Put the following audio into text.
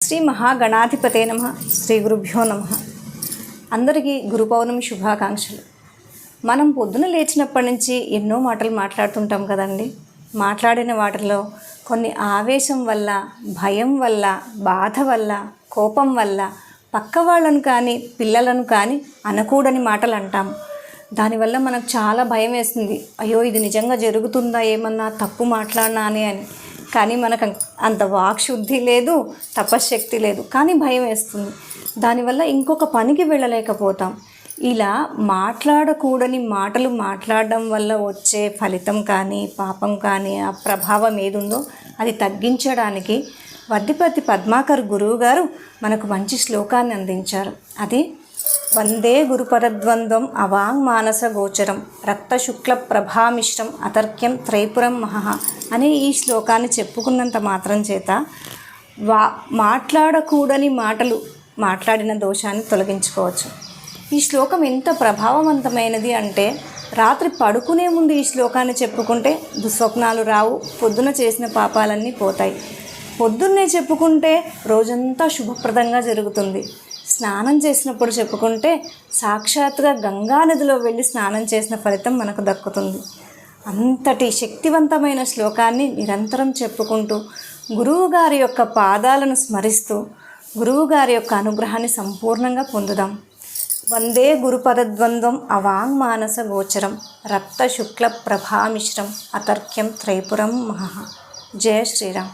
శ్రీ మహాగణాధిపతే నమః. శ్రీ గురుభ్యో నమః. అందరికీ గురు పౌర్ణమి శుభాకాంక్షలు. మనం పొద్దున లేచినప్పటి నుంచి ఎన్నో మాటలు మాట్లాడుతుంటాం కదండి. మాట్లాడిన వాటిలో కొన్ని ఆవేశం వల్ల, భయం వల్ల, బాధ వల్ల, కోపం వల్ల పక్క వాళ్ళను కానీ పిల్లలను కానీ అనకూడని మాటలు అంటాము. దానివల్ల మనకు చాలా భయం వేస్తుంది. అయ్యో ఇది నిజంగా జరుగుతుందా, ఏమన్నా తప్పు మాట్లాడినానే అని. కానీ మనకు అంత వాక్శుద్ధి లేదు, తపశ్శక్తి లేదు, కానీ భయం వేస్తుంది. దానివల్ల ఇంకొక పనికి వెళ్ళలేకపోతాం. ఇలా మాట్లాడకూడని మాటలు మాట్లాడడం వల్ల వచ్చే ఫలితం కానీ, పాపం కానీ, ఆ ప్రభావం ఏదుందో అది తగ్గించడానికి వద్దిపర్తి పద్మాకర్ గురువు గారు మనకు మంచి శ్లోకాన్ని అందించారు. అది వందే గురుపరద్వంద్వం అవాంగ్మానస గోచరం రక్తశుక్ల ప్రభామిశ్రం అతర్క్యం త్రైపురం మహః అనే ఈ శ్లోకాన్ని చెప్పుకున్నంత మాత్రం చేత మాట్లాడకూడని మాటలు మాట్లాడిన దోషాన్ని తొలగించుకోవచ్చు. ఈ శ్లోకం ఎంత ప్రభావవంతమైనది అంటే, రాత్రి పడుకునే ముందు ఈ శ్లోకాన్ని చెప్పుకుంటే దుస్వప్నాలు రావు, పొద్దున చేసిన పాపాలన్నీ పోతాయి. పొద్దున్నే చెప్పుకుంటే రోజంతా శుభప్రదంగా జరుగుతుంది. స్నానం చేసినప్పుడు చెప్పుకుంటే సాక్షాత్తుగా గంగా నదిలో వెళ్ళి స్నానం చేసిన ఫలితం మనకు దక్కుతుంది. అంతటి శక్తివంతమైన శ్లోకాన్ని నిరంతరం చెప్పుకుంటూ గురువుగారి యొక్క పాదాలను స్మరిస్తూ గురువుగారి యొక్క అనుగ్రహాన్ని సంపూర్ణంగా పొందుదాం. వందే గురుపదద్వంద్వం అవాంగ్మానస గోచరం రక్తశుక్ల ప్రభామిశ్రం అతర్క్యం త్రైపురం మహః. జయ శ్రీరామ్.